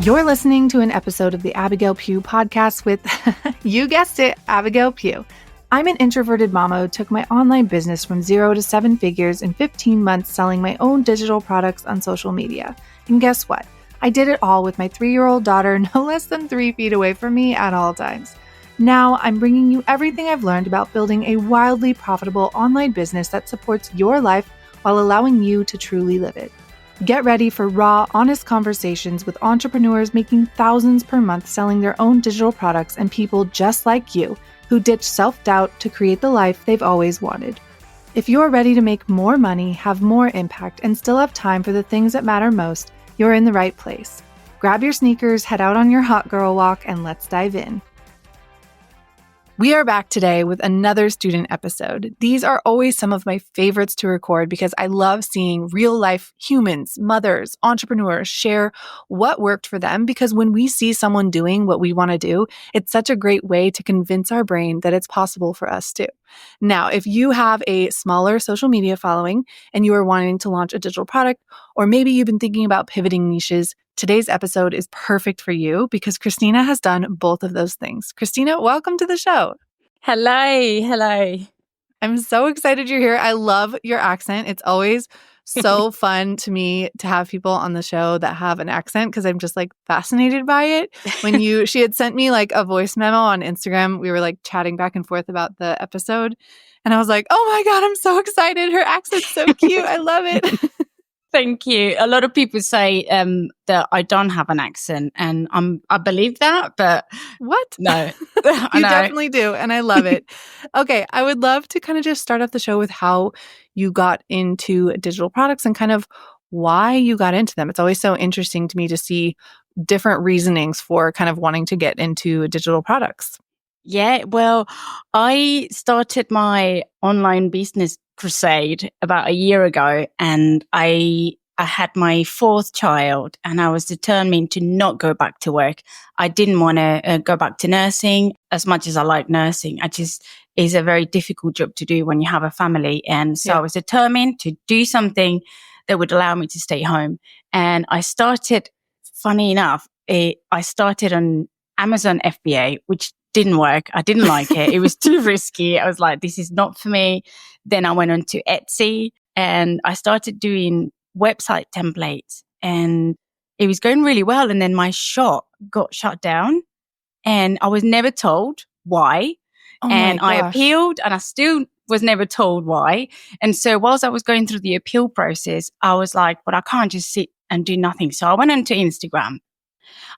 You're listening to an episode of the Abigail Pugh podcast with, you guessed it, Abigail Pugh. I'm an introverted mama who took my online business from 0 to 7 figures in 15 months selling my own digital products on social media. And guess what? I did it all with my 3-year-old daughter no less than 3 feet away from me at all times. Now I'm bringing you everything I've learned about building a wildly profitable online business that supports your life while allowing you to truly live it. Get ready for raw, honest conversations with entrepreneurs making thousands per month selling their own digital products and people just like you who ditch self-doubt to create the life they've always wanted. If you're ready to make more money, have more impact, and still have time for the things that matter most, you're in the right place. Grab your sneakers, head out on your hot girl walk, and let's dive in. We are back today with another student episode. These are always some of my favorites to record because I love seeing real life humans, mothers, entrepreneurs share what worked for them, because when we see someone doing what we want to do, it's such a great way to convince our brain that it's possible for us too. Now, if you have a smaller social media following and you are wanting to launch a digital product, or maybe you've been thinking about pivoting niches, today's episode is perfect for you because Christina has done both of those things. Christina, welcome to the show. Hello. I'm so excited you're here. I love your accent. It's always so fun to me to have people on the show that have an accent because I'm just like fascinated by it. She had sent me like a voice memo on Instagram. We were like chatting back and forth about the episode. And I was like, oh my God, I'm so excited. Her accent's so cute. I love it. Thank you. A lot of people say that I don't have an accent, and I believe that, but what? No, you definitely do, and I love it. Okay, I would love to kind of just start off the show with how you got into digital products and kind of why you got into them. It's always so interesting to me to see different reasonings for kind of wanting to get into digital products. Yeah, well, I started my online business crusade about a year ago, and I had my 4th child, and I was determined to not go back to work. I didn't want to go back to nursing as much as I like nursing. It's a very difficult job to do when you have a family. And so I was determined to do something that would allow me to stay home. And I started, funny enough, I started on Amazon FBA, which didn't work. I didn't like it. It was too risky. I was like, this is not for me. Then I went on to Etsy and I started doing website templates, and it was going really well. And then my shop got shut down and I was never told why. And I appealed and I still was never told why. And so whilst I was going through the appeal process, I was like, but I can't just sit and do nothing. So I went onto Instagram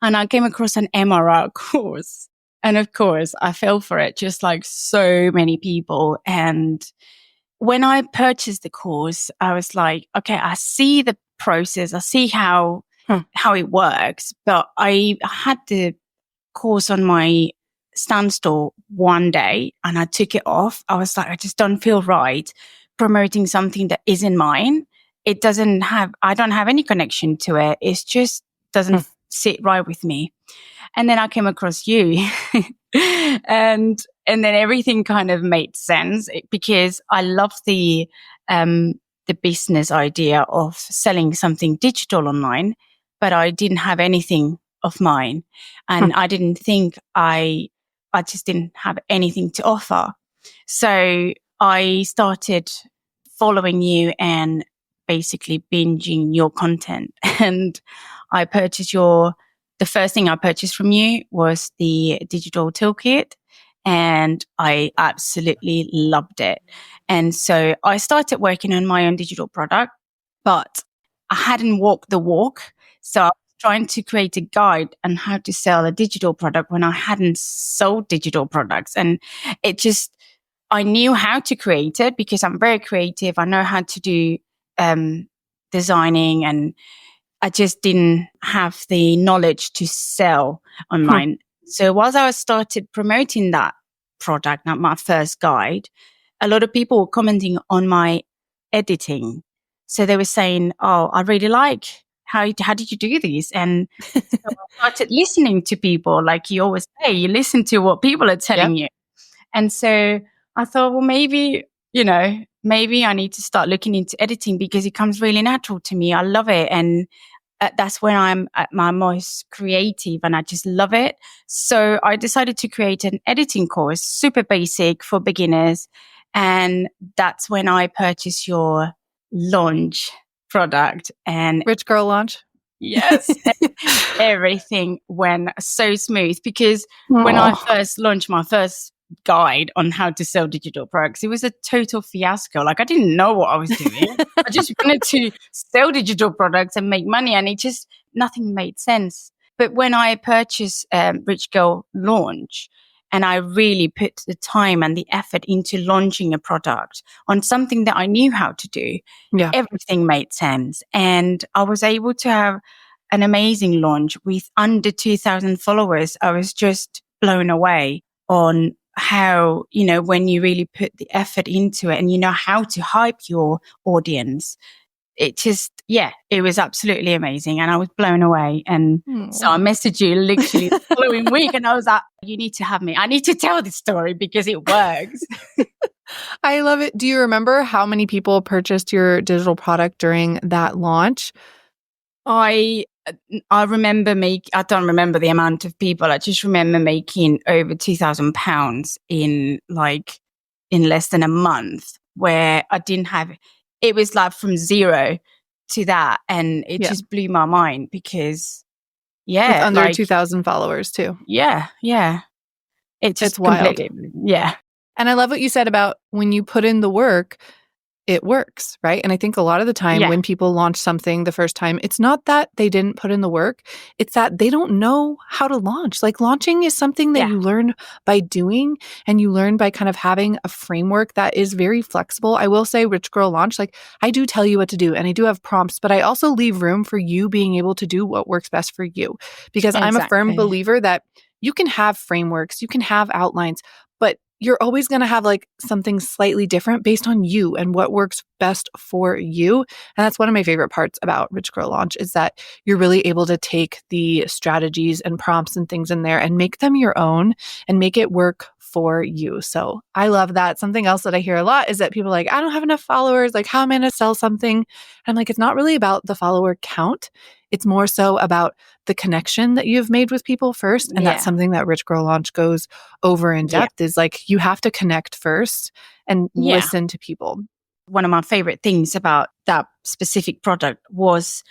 and I came across an MRR course. And of course, I fell for it, just like so many people. And when I purchased the course, I was like, okay, I see the process. I see how it works. But I had the course on my standstill one day and I took it off. I was like, I just don't feel right promoting something that isn't mine. I don't have any connection to it. It just doesn't sit right with me. And then I came across you and then everything kind of made sense because I love the business idea of selling something digital online, but I didn't have anything of mine. And I didn't think I just didn't have anything to offer. So I started following you and basically binging your content. And I purchased the first thing I purchased from you was the digital toolkit, and I absolutely loved it. And so I started working on my own digital product, but I hadn't walked the walk. So I was trying to create a guide on how to sell a digital product when I hadn't sold digital products. And I knew how to create it because I'm very creative. I know how to do designing, and I just didn't have the knowledge to sell online. So whilst I started promoting that product, not my first guide, a lot of people were commenting on my editing. So they were saying, oh, I really like how did you do this? And so I started listening to people, like you always say, you listen to what people are telling you. And so I thought, well, maybe I need to start looking into editing because it comes really natural to me. I love it. And that's when I'm at my most creative and I just love it. So I decided to create an editing course, super basic for beginners. And that's when I purchased your launch product. And Rich Girl Launch. yes, everything went so smooth because when I Oh. first launched my first guide on how to sell digital products, it was a total fiasco. Like I didn't know what I was doing. I just wanted to sell digital products and make money, and nothing made sense. But when I purchased Rich Girl Launch, and I really put the time and the effort into launching a product on something that I knew how to do, Yeah. everything made sense. And I was able to have an amazing launch with under 2,000 followers. I was just blown away on how, when you really put the effort into it and you know how to hype your audience, it was absolutely amazing. And I was blown away. And so I messaged you literally the following week and I was like, you need to have me. I need to tell this story because it works. I love it. Do you remember how many people purchased your digital product during that launch? I remember I don't remember the amount of people. I just remember making over £2,000 in less than a month, where I didn't have, it was like from zero to that. And it just blew my mind because with under 2,000 followers too. Yeah. It's wild. Completely, yeah. And I love what you said about when you put in the work, it works, right? And I think a lot of the time when people launch something the first time, it's not that they didn't put in the work. It's that they don't know how to launch. Like launching is something that you learn by doing, and you learn by kind of having a framework that is very flexible. I will say Rich Girl Launch, like I do tell you what to do and I do have prompts, but I also leave room for you being able to do what works best for you, because I'm a firm believer that you can have frameworks, you can have outlines, but you're always going to have like something slightly different based on you and what works best for you. And that's one of my favorite parts about Rich Girl Launch, is that you're really able to take the strategies and prompts and things in there and make them your own and make it work for you. So I love that. Something else that I hear a lot is that people are like, I don't have enough followers. Like, how am I going to sell something? And I'm like, it's not really about the follower count. It's more so about the connection that you've made with people first. And that's something that Rich Girl Launch goes over in depth, is like, you have to connect first and listen to people. One of my favorite things about that specific product was,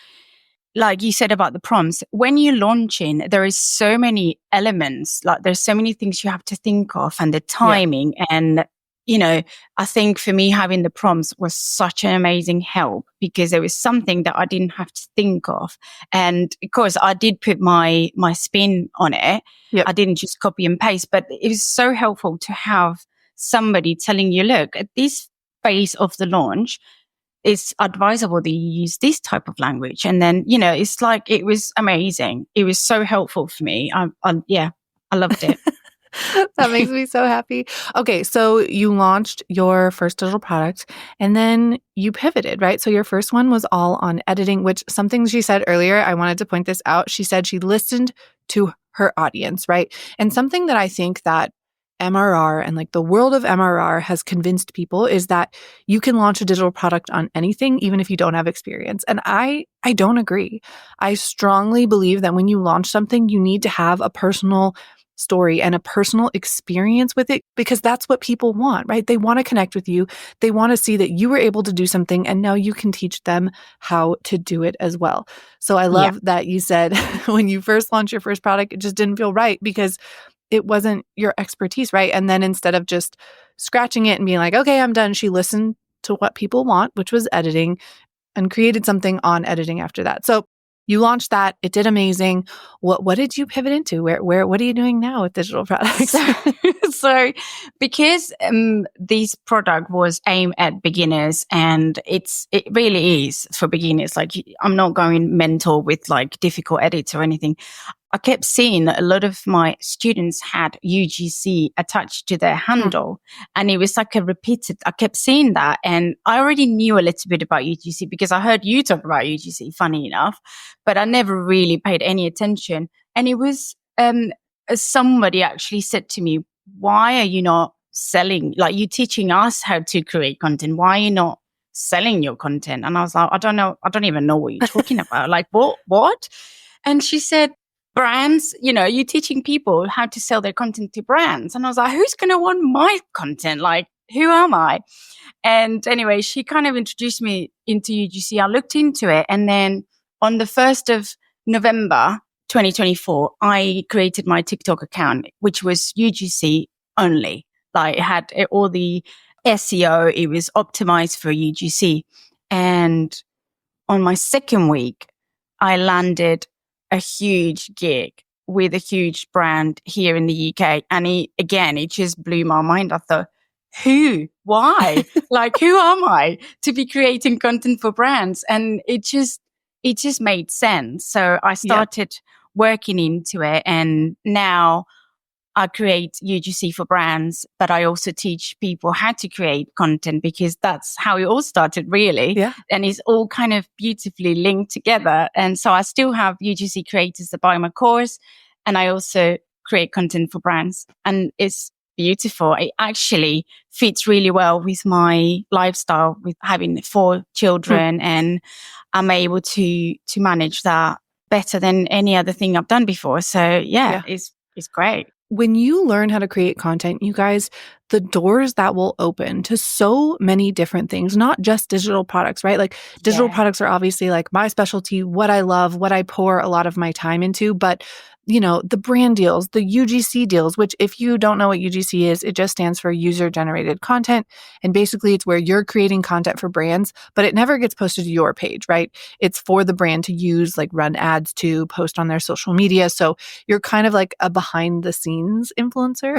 like you said about the prompts, when you're launching, there is so many elements, like there's so many things you have to think of, and the timing. And, I think for me, having the prompts was such an amazing help, because there was something that I didn't have to think of. And of course, I did put my spin on it. I didn't just copy and paste, but it was so helpful to have somebody telling you, look, at this phase of the launch, it's advisable that you use this type of language. And then, it's like, it was amazing. It was so helpful for me. I loved it. That makes me so happy. Okay, so you launched your first digital product and then you pivoted, right? So your first one was all on editing, which something she said earlier, I wanted to point this out. She said she listened to her audience, right? And something that I think that MRR and like the world of MRR has convinced people is that you can launch a digital product on anything, even if you don't have experience. And I don't agree. I strongly believe that when you launch something, you need to have a personal story and a personal experience with it, because that's what people want, right? They want to connect with you. They want to see that you were able to do something and now you can teach them how to do it as well. So I love that you said when you first launched your first product, it just didn't feel right because it wasn't your expertise, right? And then instead of just scratching it and being like, okay, I'm done, she listened to what people want, which was editing, and created something on editing after that. So you launched that. It did amazing. What did you pivot into? What are you doing now with digital products? So because this product was aimed at beginners, and it really is for beginners. Like, I'm not going mental with like difficult edits or anything. I kept seeing that a lot of my students had UGC attached to their handle, and it was like I kept seeing that. And I already knew a little bit about UGC because I heard you talk about UGC, funny enough, but I never really paid any attention. And it was, somebody actually said to me, why are you not selling? Like, you're teaching us how to create content. Why are you not selling your content. And I was like, I don't even know what you're talking about. Like, what? And she said, brands, you're teaching people how to sell their content to brands. And I was like, who's going to want my content? Like, who am I? And anyway, she kind of introduced me into UGC. I looked into it. And then on the 1st of November, 2024, I created my TikTok account, which was UGC only. Like, it had all the SEO. It was optimized for UGC. And on my second week, I landed a huge gig with a huge brand here in the UK. And it just blew my mind. I thought, who? Why? Like, who am I to be creating content for brands? And it just made sense. So I started working into it, and now I create UGC for brands, but I also teach people how to create content, because that's how it all started, really. Yeah. And it's all kind of beautifully linked together. And so I still have UGC creators that buy my course, and I also create content for brands. And it's beautiful. It actually fits really well with my lifestyle, with having 4 children, and I'm able to manage that better than any other thing I've done before. So it's great. When you learn how to create content, you guys, the doors that will open to so many different things, not just digital products, right? Like, digital products are obviously like my specialty, what I love, what I pour a lot of my time into. But, the brand deals, the UGC deals, which, if you don't know what UGC is, it just stands for user generated content. And basically it's where you're creating content for brands, but it never gets posted to your page, right? It's for the brand to use, like run ads to, post on their social media. So you're kind of like a behind the scenes influencer.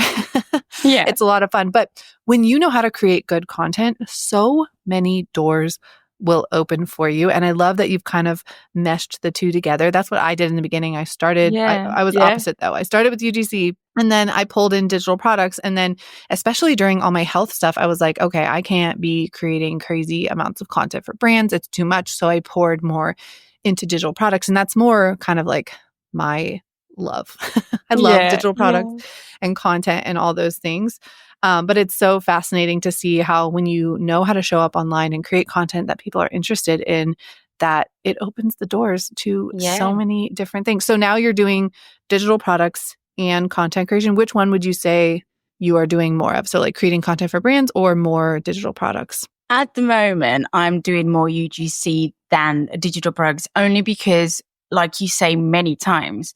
Yeah. It's a lot of fun. But when you know how to create good content, so many doors will open for you. And I love that you've kind of meshed the two together. That's what I did in the beginning. I started, I was opposite though. I started with UGC, and then I pulled in digital products. And then, especially during all my health stuff, I was like, okay, I can't be creating crazy amounts of content for brands. It's too much. So I poured more into digital products. And that's more kind of like my love. I love digital products and content and all those things. But it's so fascinating to see how, when you know how to show up online and create content that people are interested in, that it opens the doors to so many different things. So now you're doing digital products and content creation. Which one would you say you are doing more of? So like creating content for brands or more digital products? At the moment, I'm doing more UGC than digital products, only because, like you say many times,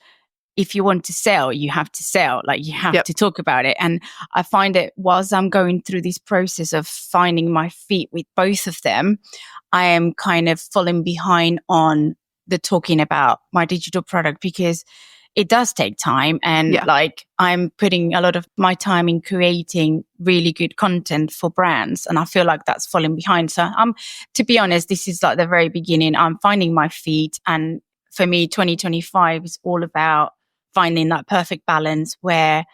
if you want to sell, you have to sell. Like, you have to talk about it. And I find that whilst I'm going through this process of finding my feet with both of them, I am kind of falling behind on the talking about my digital product, because it does take time. And like, I'm putting a lot of my time in creating really good content for brands. And I feel like that's falling behind. So to be honest, this is like the very beginning. I'm finding my feet. And for me, 2025 is all about finding that perfect balance where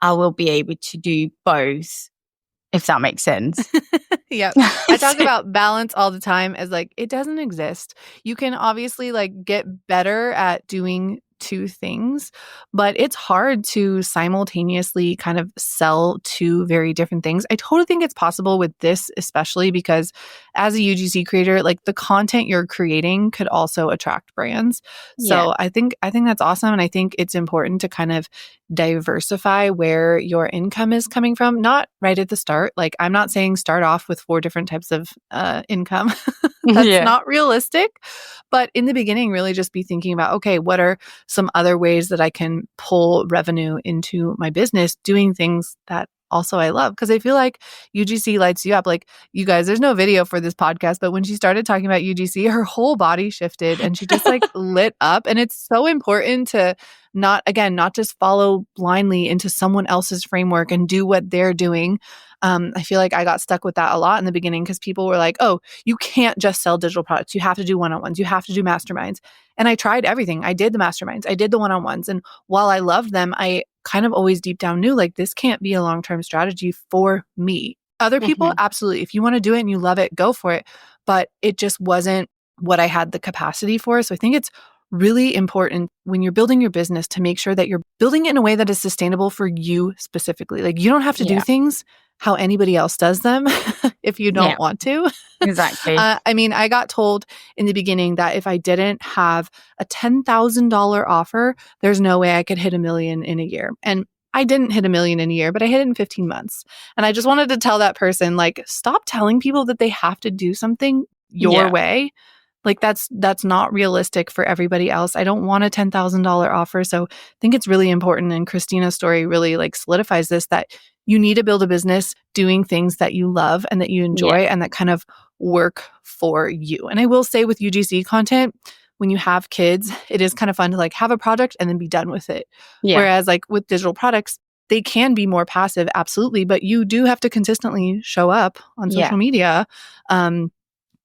I will be able to do both, if that makes sense. Yeah. I talk about balance all the time as like, it doesn't exist. You can obviously like get better at doing 2 things, but it's hard to simultaneously kind of sell 2 very different things. I totally think it's possible with this, especially because as a UGC creator, like the content you're creating could also attract brands. So I think that's awesome. And I think it's important to kind of diversify where your income is coming from, not right at the start. Like, I'm not saying start off with 4 different types of income. That's not realistic. But in the beginning, really just be thinking about, okay, what are some other ways that I can pull revenue into my business, doing things that also I love? Because I feel like UGC lights you up. Like, you guys, there's no video for this podcast, but when she started talking about UGC, her whole body shifted and she just like lit up. And it's so important to not just follow blindly into someone else's framework and do what they're doing. I feel like I got stuck with that a lot in the beginning, because people were like, oh, you can't just sell digital products. You have to do one-on-ones. You have to do masterminds. And I tried everything. I did the masterminds. I did the one-on-ones. And while I loved them, I kind of always deep down knew, like, this can't be a long-term strategy for me. Other people, absolutely. If you want to do it and you love it, go for it. But it just wasn't what I had the capacity for. So I think it's really important when you're building your business to make sure that you're building it in a way that is sustainable for you specifically. Like, you don't have to do Yeah. things how anybody else does them if you Yeah. don't want to. Exactly. I mean, I got told in the beginning that if I didn't have a $10,000 offer, there's no way I could hit $1 million in a year. And I didn't hit $1 million in a year, but I hit it in 15 months. And I just wanted to tell that person, like, stop telling people that they have to do something your Yeah. way. Like, that's not realistic for everybody else. I don't want a $10,000 offer. So I think it's really important. And Christina's story really like solidifies this, that you need to build a business doing things that you love and that you enjoy and that kind of work for you. And I will say with UGC content, when you have kids, it is kind of fun to like have a product and then be done with it. Yeah. Whereas like with digital products, they can be more passive, absolutely, but you do have to consistently show up on social media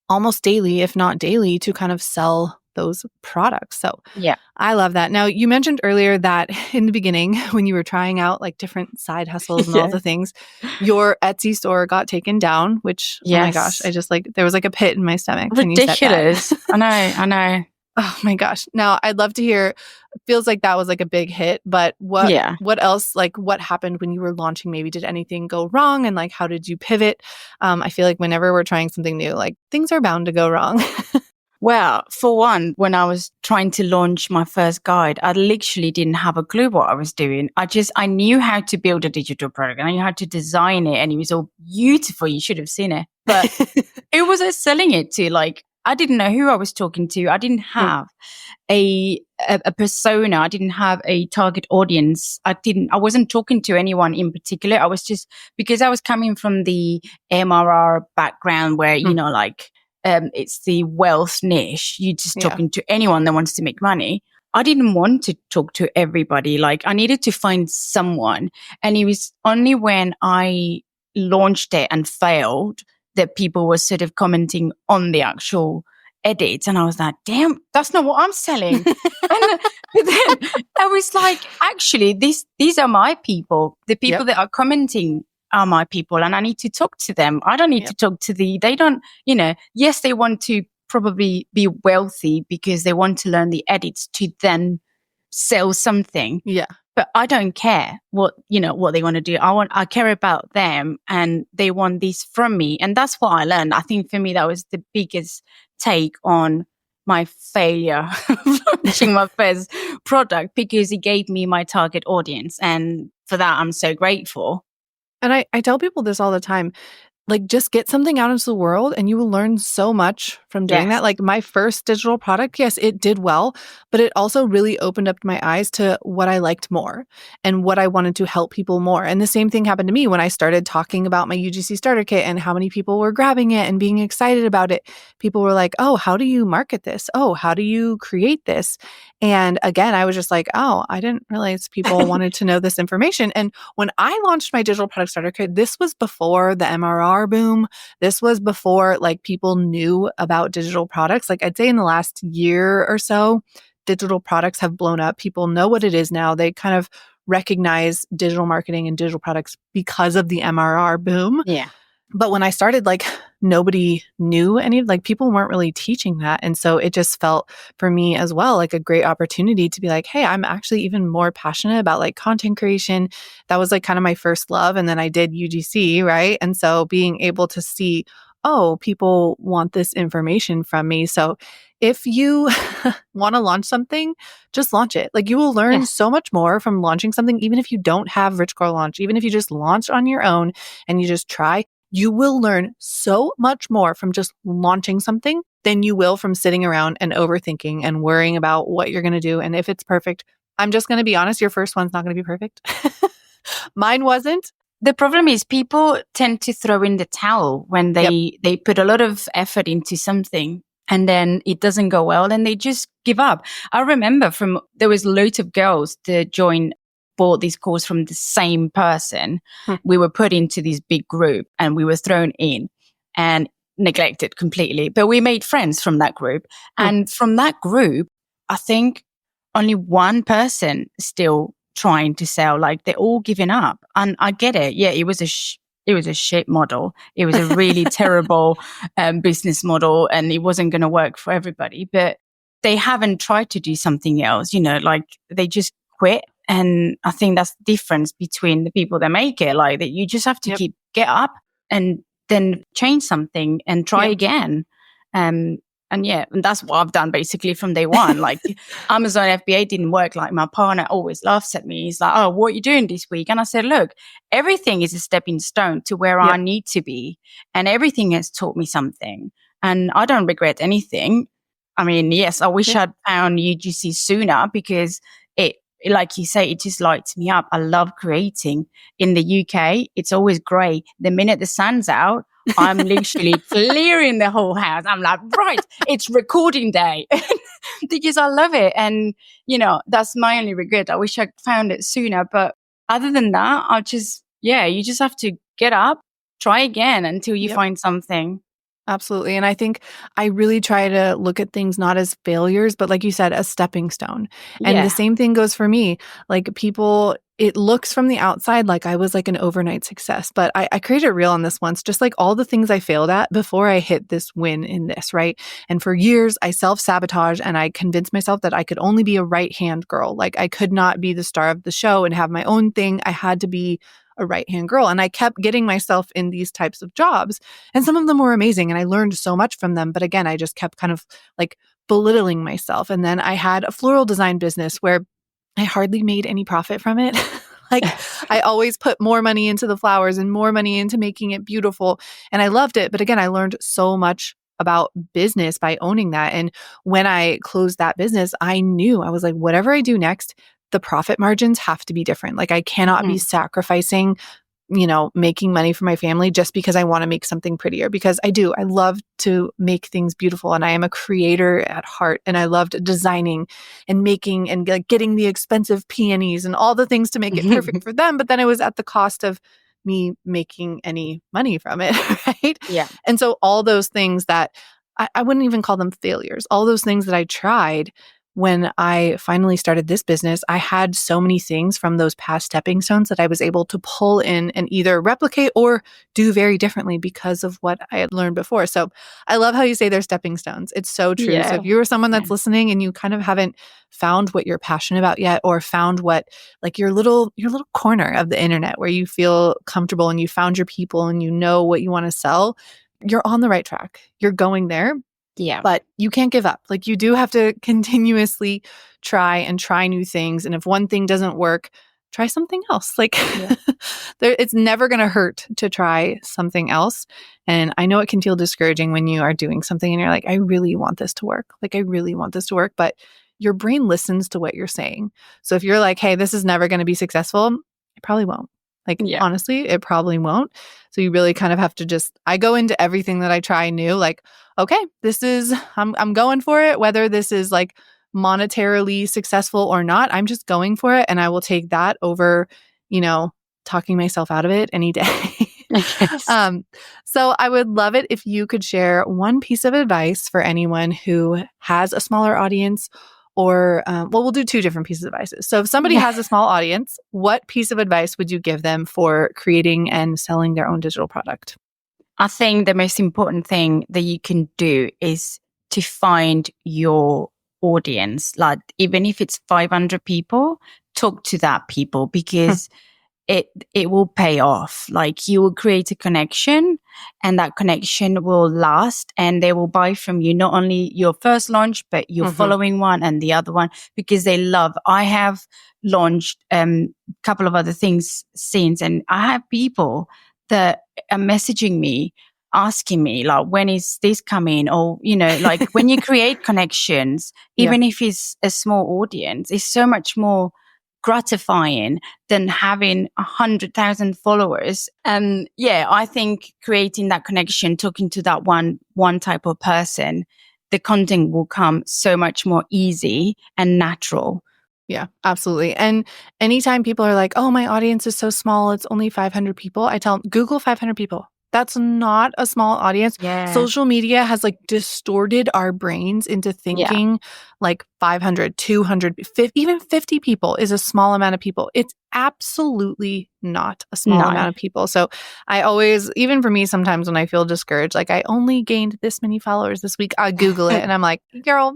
almost daily, if not daily, to kind of sell those products. So Yeah. I love that. Now, you mentioned earlier that in the beginning, when you were trying out like different side hustles and all the things, your Etsy store got taken down, which, oh my gosh, I just like, there was like a pit in my stomach when you said that. Ridiculous. I know. Oh my gosh. Now, I'd love to hear, feels like that was like a big hit, but what else, like what happened when you were launching? Maybe did anything go wrong, and like how did you pivot? I feel like whenever we're trying something new, like things are bound to go wrong. Well, for one, when I was trying to launch my first guide, I literally didn't have a clue what I was doing. I knew how to build a digital product and I knew how to design it, and it was all beautiful. You should have seen it. But it was selling it to, like, I didn't know who I was talking to. I didn't have a persona. I didn't have a target audience. I wasn't talking to anyone in particular. I was just, because I was coming from the MRR background where, you know, like, it's the wealth niche. You're just talking to anyone that wants to make money. I didn't want to talk to everybody. Like, I needed to find someone. And it was only when I launched it and failed that people were sort of commenting on the actual edits. And I was like, damn, that's not what I'm selling. But then I was like, actually, these are my people. The people that are commenting are my people, and I need to talk to them. I don't need to talk to they don't, yes, they want to probably be wealthy because they want to learn the edits to then sell something. Yeah. But I don't care what they want to do. I care about them, and they want this from me. And that's what I learned. I think for me, that was the biggest take on my failure launching my first product, because it gave me my target audience. And for that, I'm so grateful. And I tell people this all the time. Like, just get something out into the world and you will learn so much from doing that. Like, my first digital product, yes, it did well, but it also really opened up my eyes to what I liked more and what I wanted to help people more. And the same thing happened to me when I started talking about my UGC starter kit and how many people were grabbing it and being excited about it. People were like, oh, how do you market this? Oh, how do you create this? And again, I was just like, oh, I didn't realize people wanted to know this information. And when I launched my digital product starter kit, this was before the MRR boom. This was before like people knew about digital products. Like, I'd say in the last year or so, digital products have blown up. People know what it is now. They kind of recognize digital marketing and digital products because of the MRR boom. Yeah. But when I started, like, nobody knew people weren't really teaching that. And so it just felt for me as well, like a great opportunity to be like, hey, I'm actually even more passionate about like content creation. That was like kind of my first love. And then I did UGC, right? And so being able to see, oh, people want this information from me. So if you want to launch something, just launch it. Like, you will learn so much more from launching something, even if you don't have Rich Girl Launch, even if you just launch on your own and you just try. You will learn so much more from just launching something than you will from sitting around and overthinking and worrying about what you're going to do. And if it's perfect, I'm just going to be honest, your first one's not going to be perfect. Mine wasn't. The problem is people tend to throw in the towel when they put a lot of effort into something and then it doesn't go well and they just give up. I remember there was loads of girls that bought this course from the same person. We were put into this big group and we were thrown in and neglected completely. But we made friends from that group. And from that group, I think only one person still trying to sell. Like, they're all giving up. And I get it. Yeah, it was a shit model. It was a really terrible business model, and it wasn't going to work for everybody. But they haven't tried to do something else, like they just quit. And I think that's the difference between the people that make it, like that you just have to Yep. get up and then change something and try Yep. again. And that's what I've done basically from day one. Like Amazon FBA didn't work. Like my partner always laughs at me. He's like, "Oh, what are you doing this week?" And I said, "Look, everything is a stepping stone to where I need to be. And everything has taught me something. And I don't regret anything. I mean, yes, I wish I'd found UGC sooner because like you say, it just lights me up. I love creating. In the UK, it's always grey. The minute the sun's out, I'm literally clearing the whole house. I'm like, right, it's recording day because I love it. And, that's my only regret. I wish I found it sooner. But other than that, you just have to get up, try again until you find something. Absolutely. And I think I really try to look at things not as failures, but like you said, a stepping stone. And the same thing goes for me. Like people, it looks from the outside like I was like an overnight success, but I created a reel on this once, just like all the things I failed at before I hit this win in this, right? And for years, I self-sabotage and I convinced myself that I could only be a right-hand girl. Like I could not be the star of the show and have my own thing. I had to be a right-hand girl. And I kept getting myself in these types of jobs. And some of them were amazing and I learned so much from them. But again, I just kept kind of like belittling myself. And then I had a floral design business where I hardly made any profit from it. Like I always put more money into the flowers and more money into making it beautiful. And I loved it. But again, I learned so much about business by owning that. And when I closed that business, I knew I was like, whatever I do next, the profit margins have to be different. Like I cannot be sacrificing, making money for my family just because I want to make something prettier, because I do. I love to make things beautiful and I am a creator at heart and I loved designing and making and like getting the expensive peonies and all the things to make it perfect for them. But then it was at the cost of me making any money from it, right? Yeah. And so all those things that I wouldn't even call them failures, all those things that I tried when I finally started this business, I had so many things from those past stepping stones that I was able to pull in and either replicate or do very differently because of what I had learned before. So I love how you say they're stepping stones. It's so true. Yeah. So if you are someone that's listening and you kind of haven't found what you're passionate about yet, or found what like your little corner of the internet where you feel comfortable and you found your people and you know what you want to sell, you're on the right track. You're going there. Yeah. But you can't give up. Like you do have to continuously try new things. And if one thing doesn't work, try something else. Like it's never going to hurt to try something else. And I know it can feel discouraging when you are doing something and you're like, I really want this to work. Like I really want this to work. But your brain listens to what you're saying. So if you're like, hey, this is never going to be successful, it probably won't. Like, honestly, it probably won't. So you really kind of have to I go into everything that I try new, like, okay, I'm going for it. Whether this is like monetarily successful or not, I'm just going for it. And I will take that over, talking myself out of it any day. So I would love it if you could share one piece of advice for anyone who has a smaller audience. Or, we'll do two different pieces of advice. So if somebody has a small audience, what piece of advice would you give them for creating and selling their own digital product? I think the most important thing that you can do is to find your audience. Like, even if it's 500 people, talk to that people because it will pay off. Like you will create a connection and that connection will last and they will buy from you, not only your first launch, but your following one and the other one, because they love. I have launched a couple of other things since, and I have people that are messaging me, asking me like, when is this coming? Or, like when you create connections, even if it's a small audience, it's so much more gratifying than having 100,000 followers. And I think creating that connection, talking to that one type of person, the content will come so much more easy and natural. Yeah, absolutely. And anytime people are like, oh, my audience is so small, it's only 500 people, I tell them, Google 500 people. That's not a small audience. Yeah. Social media has like distorted our brains into thinking like 500, 200, 50, even 50 people is a small amount of people. It's absolutely not a small amount of people. So I always, even for me, sometimes when I feel discouraged, like I only gained this many followers this week, I Google it and I'm like, girl,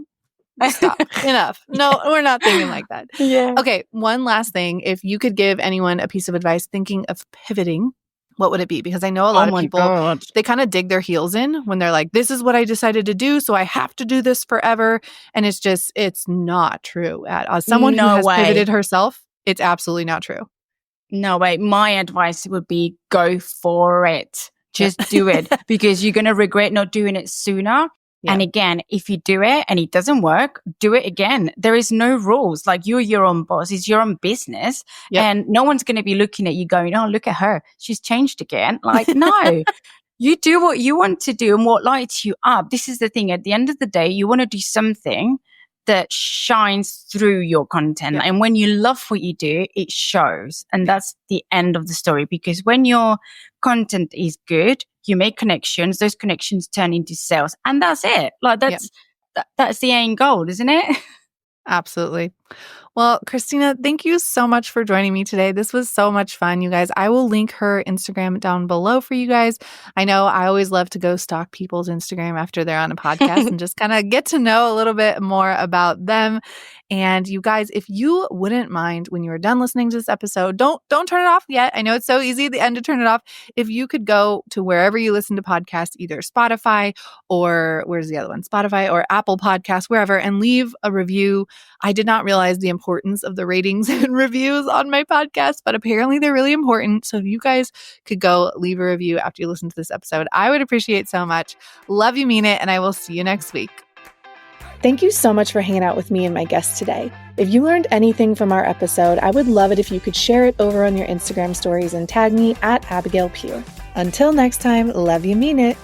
stop. Enough. No, we're not thinking like that. Yeah. Okay, one last thing. If you could give anyone a piece of advice thinking of pivoting, what would it be? Because I know a lot of my people, God. they kind of dig their heels in when they're like, this is what I decided to do, so I have to do this forever. And it's not true. As someone who No has way. pivoted herself, it's absolutely not true. No way. My advice would be go for it. Just do it because you're going to regret not doing it sooner. Yeah. And again, if you do it and it doesn't work, do it again. There is no rules. Like you're your own boss. It's your own business. Yep. And no one's going to be looking at you going, oh, look at her. She's changed again. Like, no, you do what you want to do and what lights you up. This is the thing. At the end of the day, you want to do something that shines through your content. Yep. And when you love what you do, it shows. And that's the end of the story. Because when your content is good, you make connections, those connections turn into sales. And that's it. Like that's the end goal, isn't it? Absolutely. Well, Cristina, thank you so much for joining me today. This was so much fun, you guys. I will link her Instagram down below for you guys. I know I always love to go stalk people's Instagram after they're on a podcast and just kind of get to know a little bit more about them. And you guys, if you wouldn't mind when you are done listening to this episode, don't turn it off yet. I know it's so easy at the end to turn it off. If you could go to wherever you listen to podcasts, either Spotify or where's the other one? Spotify or Apple Podcasts, wherever, and leave a review. I did not realize the importance of the ratings and reviews on my podcast, but apparently they're really important. So if you guys could go leave a review after you listen to this episode, I would appreciate so much. Love you, mean it, and I will see you next week. Thank you so much for hanging out with me and my guests today. If you learned anything from our episode, I would love it if you could share it over on your Instagram stories and tag me at Abigail Pugh. Until next time, love you, mean it.